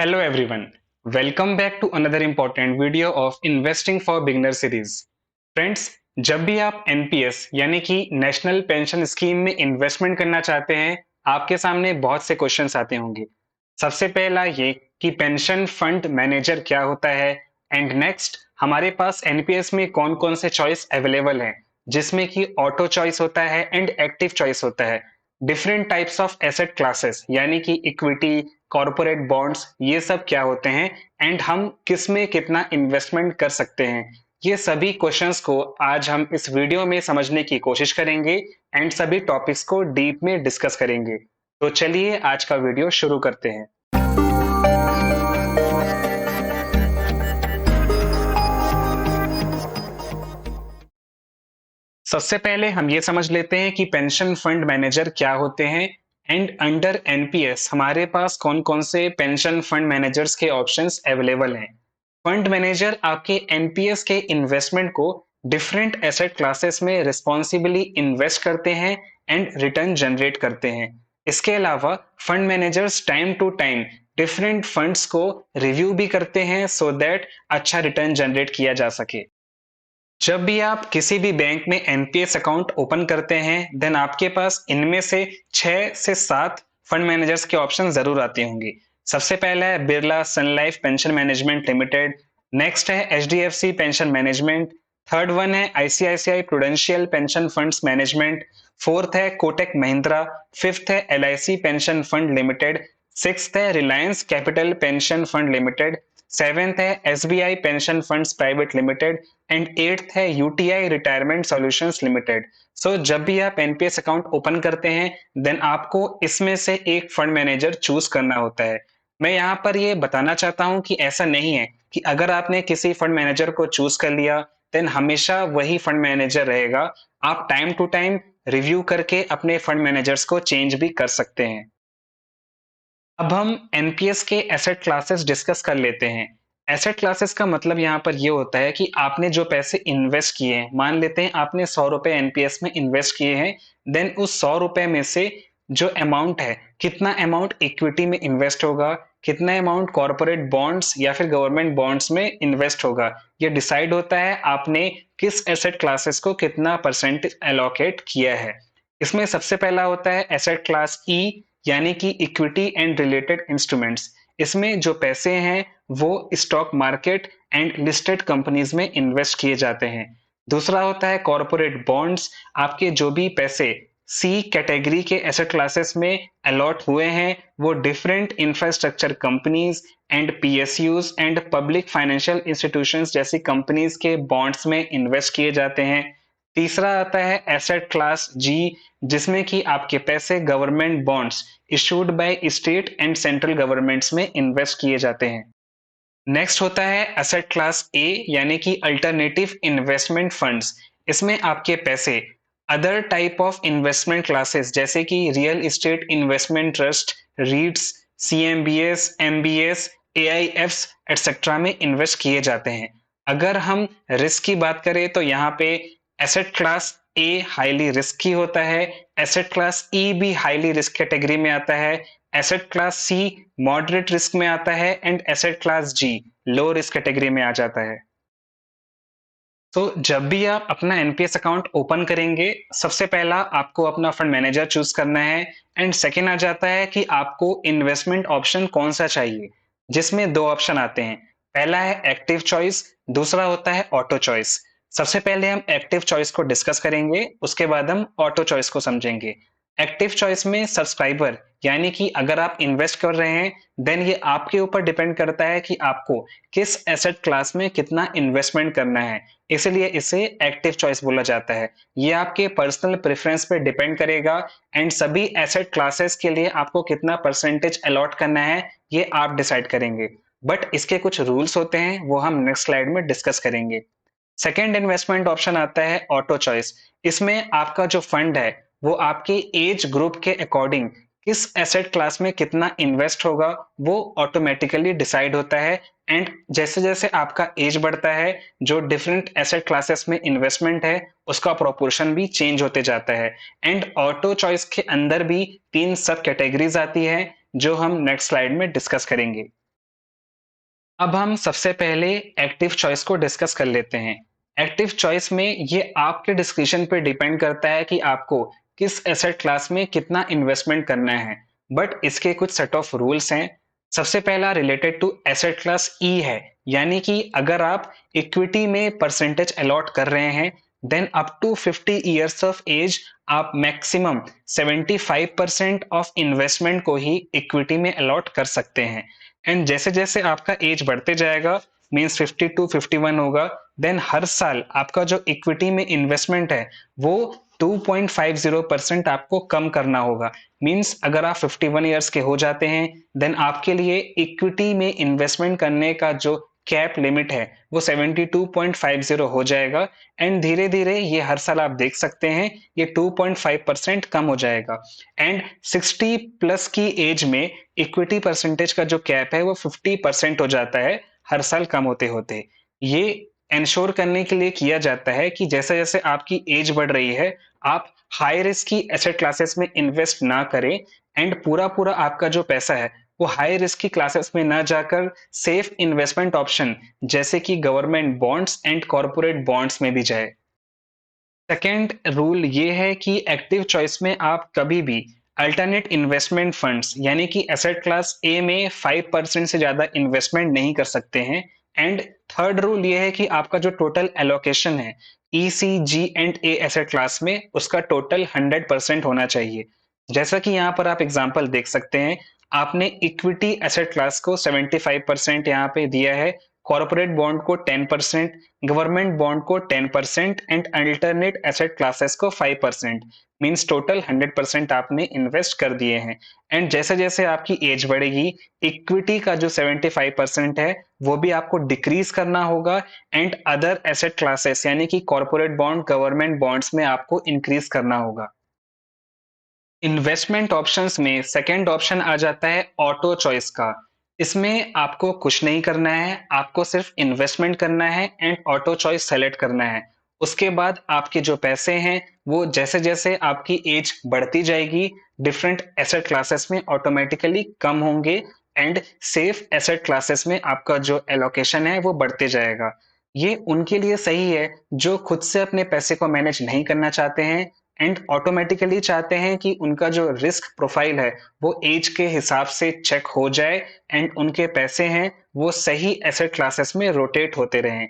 Hello everyone, welcome back to another important video of Investing for Beginner series. Friends, जब भी आप NPS यानी कि नेशनल पेंशन स्कीम में इन्वेस्टमेंट करना चाहते हैं, आपके सामने बहुत से क्वेश्चंस आते होंगे। सबसे पहला ये कि पेंशन फंड मैनेजर क्या होता है, एंड नेक्स्ट हमारे पास एनपीएस में कौन-कौन से चॉइस अवेलेबल हैं, जिसमें कि ऑटो चॉइस होता है एंड एक्टिव चॉइस होता है। Different types of asset classes यानी कि इक्विटी, कॉर्पोरेट बॉन्ड्स, ये सब क्या होते हैं एंड हम किस में कितना इन्वेस्टमेंट कर सकते हैं, ये सभी क्वेश्चंस को आज हम इस वीडियो में समझने की कोशिश करेंगे एंड सभी टॉपिक्स को डीप में डिस्कस करेंगे। तो चलिए आज का वीडियो शुरू करते हैं। सबसे पहले हम ये समझ लेते हैं कि पेंशन फंड मैनेजर क्या होते हैं एंड अंडर एनपीएस हमारे पास कौन-कौन से पेंशन फंड मैनेजर्स के ऑप्शंस अवेलेबल हैं। फंड मैनेजर आपके एनपीएस के इन्वेस्टमेंट को डिफरेंट एसेट क्लासेस में रिस्पॉन्सिबली इन्वेस्ट करते हैं एंड रिटर्न जनरेट करते हैं। इसके अलावा fund managers time to time different funds को रिव्यू भी करते हैं सो दैट अच्छा रिटर्न जनरेट किया जा सके। जब भी आप किसी भी बैंक में एनपीएस अकाउंट ओपन करते हैं देन आपके पास इनमें से 6 से 7 फंड मैनेजर्स के ऑप्शन जरूर आते होंगे। सबसे पहला है Birla Sun Life pension management limited, next है HDFC pension management, third one है ICICI Prudential pension funds management, fourth है कोटक महिंद्रा, फिफ्थ है LIC pension fund limited, sixth है Reliance Capital pension fund limited, seventh है SBI pension funds private limited and eighth है UTI retirement solutions limited. So जब भी आप NPS account open करते हैं देन आपको इसमें से एक फंड मैनेजर चूज करना होता है। मैं यहाँ पर ये बताना चाहता हूँ कि ऐसा नहीं है कि अगर आपने किसी फंड मैनेजर को चूज कर लिया देन हमेशा वही फंड मैनेजर रहेगा। आप टाइम टू टाइम रिव्यू करके अपने फंड मैनेजर्स को चेंज भी कर सकते हैं। अब हम एनपीएस के एसेट क्लासेस डिस्कस कर लेते हैं। एसेट क्लासेस का मतलब यहाँ पर ये होता है कि आपने जो पैसे इन्वेस्ट किए हैं, मान लेते हैं आपने 100 रुपए एनपीएस में इन्वेस्ट किए हैं, देन उस 100 रुपए में से जो अमाउंट है, कितना अमाउंट इक्विटी में इन्वेस्ट होगा, कितना अमाउंट कॉर्पोरेट बॉन्ड्स या फिर गवर्नमेंट बॉन्ड्स में इन्वेस्ट होगा, ये डिसाइड होता है आपने किस एसेट क्लासेस को कितना परसेंट एलोकेट किया है। इसमें सबसे पहला होता है एसेट क्लास ई यानी कि इक्विटी एंड रिलेटेड इंस्ट्रूमेंट्स। इसमें जो पैसे हैं वो stock market and listed companies में इन्वेस्ट किए जाते हैं। दूसरा होता है कॉर्पोरेट बॉन्ड्स। आपके जो भी पैसे सी कैटेगरी के एसेट क्लासेस में अलॉट हुए हैं वो different infrastructure companies and PSUs and public financial institutions जैसी कंपनीज के बॉन्ड्स में इन्वेस्ट किए जाते हैं। तीसरा आता है एसेट क्लास जी, जिसमें कि आपके पैसे government bonds issued by state and central governments में इन्वेस्ट किए जाते हैं। नेक्स्ट होता है एसेट क्लास ए यानी कि अल्टरनेटिव इन्वेस्टमेंट फंड्स। इसमें आपके पैसे other type of investment classes जैसे कि real estate investment trust, REITs, CMBS, MBS, AIFs etcetera में इन्वेस्ट किए जाते हैं। अगर हम रिस्क की बात करें तो यहाँ पे asset class a highly risky होता है, एसेट क्लास ई भी हाईली रिस्क कैटेगरी में आता है, asset class C moderate risk में आता है and asset class G low risk category में आ जाता है। तो जब भी आप अपना एनपीएस अकाउंट ओपन करेंगे सबसे पहला आपको अपना फंड मैनेजर चूज करना है एंड सेकेंड आ जाता है कि आपको इन्वेस्टमेंट ऑप्शन कौन सा चाहिए, जिसमें दो ऑप्शन आते हैं। पहला है एक्टिव चॉइस, दूसरा होता है ऑटो चॉइस। सबसे पहले हम एक्टिव चॉइस को डिस्कस करेंगे, उसके बाद हम ऑटो चॉइस को समझेंगे। एक्टिव चॉइस में सब्सक्राइबर यानी कि अगर आप इन्वेस्ट कर रहे हैं देन ये आपके ऊपर डिपेंड करता है कि आपको किस एसेट क्लास में कितना इन्वेस्टमेंट करना है, इसलिए इसे एक्टिव चॉइस बोला जाता है। ये आपके पर्सनल प्रेफरेंस पे डिपेंड करेगा एंड सभी एसेट क्लासेस के लिए आपको कितना परसेंटेज अलॉट करना है ये आप डिसाइड करेंगे। बट इसके कुछ रूल्स होते हैं, वो हम नेक्स्ट स्लाइड में डिस्कस करेंगे। सेकेंड इन्वेस्टमेंट ऑप्शन आता है ऑटो चॉइस। इसमें आपका जो फंड है वो आपके एज ग्रुप के अकॉर्डिंग किस एसेट क्लास में कितना इन्वेस्ट होगा वो ऑटोमेटिकली डिसाइड होता है एंड जैसे जैसे आपका एज बढ़ता है जो डिफरेंट एसेट क्लासेस में इन्वेस्टमेंट है उसका प्रोपोर्शन भी चेंज होते जाता है। एंड ऑटो चॉइस के अंदर भी 3 सब कैटेगरीज आती है जो हम नेक्स्ट स्लाइड में डिस्कस करेंगे। अब हम सबसे पहले एक्टिव चॉइस को डिस्कस कर लेते हैं। एक्टिव चॉइस में ये आपके डिस्क्रिप्शन पे डिपेंड करता है कि आपको किस एसेट क्लास में कितना इन्वेस्टमेंट करना है, बट इसके कुछ सेट ऑफ रूल्स हैं। सबसे पहला related to asset class E है, यानी कि अगर आप इक्विटी में परसेंटेज अलॉट कर रहे हैं, then up to 50 years of age आप मैक्सिमम 75% ऑफ इन्वेस्टमेंट को ही इक्विटी में अलॉट कर सकते हैं। एंड जैसे जैसे आपका एज बढ़ते जाएगा, मीन्स 50 टू 51 होगा, देन हर साल आपका जो इक्विटी में इन्वेस्टमेंट है वो 2.50% आपको कम करना होगा। मीन्स अगर आप 51 ईयर्स के हो जाते हैं, देन आपके लिए इक्विटी में इन्वेस्टमेंट करने का जो कैप लिमिट है वो 72.50 हो जाएगा। एंड धीरे धीरे ये हर साल आप देख सकते हैं ये 2.5% कम हो जाएगा। एंड 60 प्लस की एज में इक्विटी परसेंटेज का जो कैप है वो 50% हो जाता है हर साल कम होते होते। ये इंश्योर करने के लिए किया जाता है कि जैसे जैसे आपकी एज बढ़ रही है, आप हाई रिस्क की एसेट क्लासेस में इन्वेस्ट ना करें एंड पूरा पूरा आपका जो पैसा है वो हाई रिस्क की क्लासेस में ना जाकर सेफ इन्वेस्टमेंट ऑप्शन जैसे कि government bonds and corporate bonds में भी जाए। सेकेंड रूल ये है कि एक्टिव चॉइस में आप कभी भी अल्टरनेट इन्वेस्टमेंट फंड्स यानी कि एसेट क्लास ए में 5% से ज्यादा इन्वेस्टमेंट नहीं कर सकते हैं। एंड थर्ड रूल ये है कि आपका जो टोटल एलोकेशन है ई सी जी एंड ए एसेट क्लास में उसका टोटल 100% होना चाहिए। जैसा कि यहाँ पर आप एग्जाम्पल देख सकते हैं, आपने इक्विटी एसेट क्लास को 75% यहाँ पे दिया है, कॉर्पोरेट बॉन्ड को 10%, गवर्नमेंट बॉन्ड को 10% एंड अल्टरनेट एसेट क्लासेस को 5%। मींस टोटल 100% आपने इन्वेस्ट कर दिए हैं। एंड जैसे जैसे आपकी एज बढ़ेगी, इक्विटी का जो 75% है वो भी आपको डिक्रीज करना होगा एंड अदर एसेट क्लासेस यानी कि कॉर्पोरेट बॉन्ड गवर्नमेंट बॉन्ड्स में आपको इंक्रीज करना होगा। इन्वेस्टमेंट ऑप्शंस में सेकंड ऑप्शन आ जाता है ऑटो चॉइस का। इसमें आपको कुछ नहीं करना है, आपको सिर्फ इन्वेस्टमेंट करना है एंड ऑटो चॉइस सेलेक्ट करना है। उसके बाद आपके जो पैसे हैं वो जैसे जैसे आपकी एज बढ़ती जाएगी डिफरेंट एसेट क्लासेस में ऑटोमेटिकली कम होंगे एंड सेफ एसेट क्लासेस में आपका जो एलोकेशन है वो बढ़ते जाएगा। ये उनके लिए सही है जो खुद से अपने पैसे को मैनेज नहीं करना चाहते हैं एंड ऑटोमेटिकली चाहते हैं कि उनका जो रिस्क प्रोफाइल है वो एज के हिसाब से चेक हो जाए एंड उनके पैसे हैं वो सही एसेट क्लासेस में रोटेट होते रहें।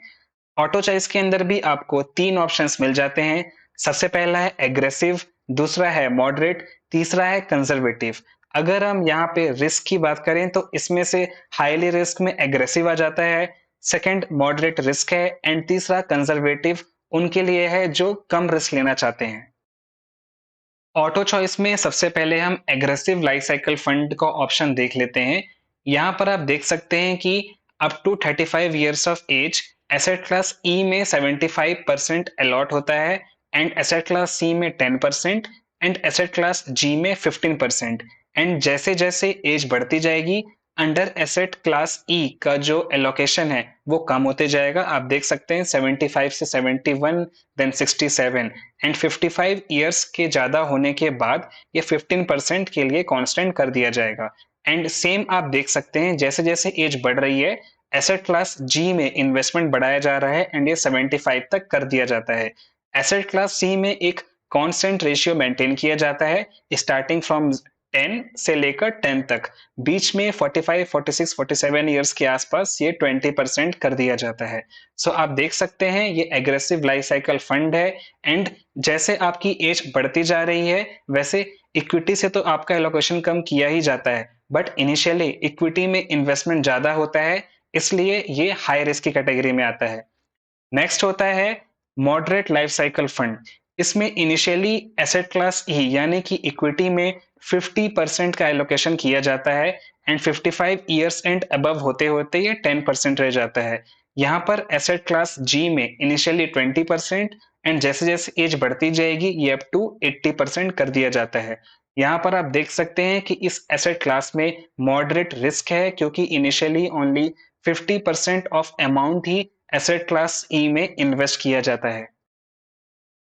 ऑटो चॉइस के अंदर भी आपको तीन ऑप्शंस मिल जाते हैं। सबसे पहला है एग्रेसिव, दूसरा है मॉडरेट, तीसरा है कंजर्वेटिव। अगर हम यहाँ पे रिस्क की बात करें तो इसमें से हाईली रिस्क में एग्रेसिव आ जाता है, सेकंड मॉडरेट रिस्क है एंड तीसरा कंजर्वेटिव उनके लिए है जो कम रिस्क लेना चाहते हैं। ऑटो चॉइस में सबसे पहले हम एग्रेसिव लाइफ साइकिल फंड का ऑप्शन देख लेते हैं। यहाँ पर आप देख सकते हैं कि up to 35 years of age asset class E में 75% अलॉट होता है एंड एसेट क्लास सी में 10% एंड एसेट क्लास जी में 15%। एंड जैसे जैसे एज बढ़ती जाएगी अंडर एसेट क्लास ई का जो एलोकेशन है वो कम होते जाएगा। आप देख सकते हैं 75 से 71, देन 67 एंड 55 ईयर्स के ज्यादा होने के बाद ये 15% के लिए कांस्टेंट कर दिया जाएगा। एंड सेम आप देख सकते हैं जैसे जैसे एज बढ़ रही है एसेट क्लास जी में इन्वेस्टमेंट बढ़ाया जा रहा है एंड ये 75 तक कर दिया जाता है। एसेट क्लास सी में एक कांस्टेंट रेशियो मेंटेन किया जाता है स्टार्टिंग फ्रॉम 10 से लेकर 10 तक। बीच में 45, 46, 47 ईयर्स के आसपास ये 20% कर दिया जाता है। सो आप देख सकते हैं ये एग्रेसिव लाइफ साइकिल फंड है एंड जैसे आपकी एज बढ़ती जा रही है वैसे इक्विटी से तो आपका एलोकेशन कम किया ही जाता है, बट इनिशियली इक्विटी में इन्वेस्टमेंट ज्यादा होता है इसलिए ये हाई रिस्क की कैटेगरी में आता है। नेक्स्ट होता है मॉडरेट लाइफ साइकिल फंड। इसमें इनिशियली एसेट क्लास ई यानी कि इक्विटी में 50% का एलोकेशन किया जाता है एंड 55 ईयर्स एंड अबव होते होते ये 10% रह जाता है। यहाँ पर एसेट क्लास जी में इनिशियली 20% एंड जैसे जैसे एज बढ़ती जाएगी ये अप टू 80% कर दिया जाता है। यहाँ पर आप देख सकते हैं कि इस एसेट क्लास में मॉडरेट रिस्क है क्योंकि initially only 50% of amount he asset class E में इन्वेस्ट किया जाता है।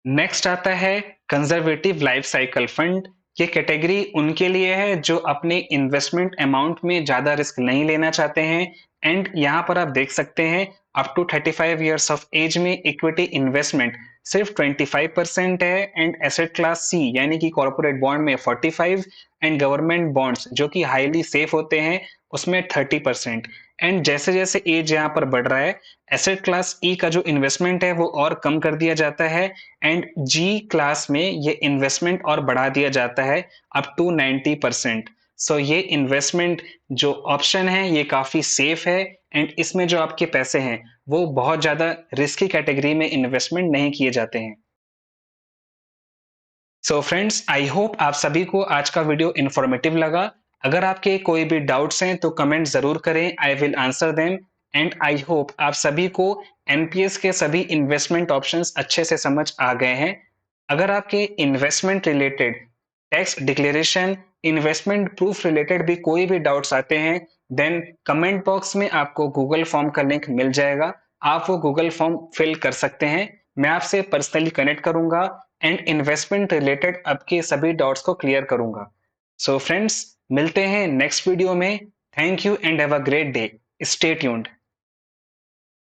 नेक्स्ट आता है कंजर्वेटिव लाइफ साइकिल फंड। ये कैटेगरी उनके लिए है जो अपने इन्वेस्टमेंट अमाउंट में ज़्यादा रिस्क नहीं लेना चाहते हैं। एंड यहाँ पर आप देख सकते हैं up to 35 years of age में इक्विटी इन्वेस्टमेंट सिर्फ 25% है, एंड एसेट क्लास सी यानी कि कॉर्पोरेट बॉन्ड में 45, एंड गवर्नमेंट बॉन्ड्स जो कि हाईली सेफ होते हैं उसमें 30%। एंड जैसे जैसे एज यहाँ पर बढ़ रहा है, एसेट क्लास ई का जो इन्वेस्टमेंट है वो और कम कर दिया जाता है, एंड जी क्लास में ये इन्वेस्टमेंट और बढ़ा दिया जाता है अप टू 90%। सो ये इन्वेस्टमेंट जो ऑप्शन है ये काफी सेफ है, एंड इसमें जो आपके पैसे हैं वो बहुत ज्यादा रिस्की कैटेगरी में इन्वेस्टमेंट नहीं किए जाते हैं। सो फ्रेंड्स, आई होप आप सभी को आज का वीडियो इन्फॉर्मेटिव लगा। अगर आपके कोई भी डाउट्स हैं तो कमेंट जरूर करें, I will answer them. And I hope आप सभी को एनपीएस के सभी इन्वेस्टमेंट ऑप्शंस अच्छे से समझ आ गए हैं। अगर आपके investment related tax declaration, investment proof related भी कोई भी डाउट्स आते हैं, देन कमेंट बॉक्स में आपको गूगल फॉर्म का लिंक मिल जाएगा। आप वो गूगल फॉर्म फिल कर सकते हैं। मैं आपसे पर्सनली कनेक्ट करूंगा एंड इन्वेस्टमेंट रिलेटेड आपके सभी डाउट्स को क्लियर करूंगा। सो फ्रेंड्स, मिलते हैं नेक्स्ट वीडियो में। Thank you and have a great day. Stay tuned.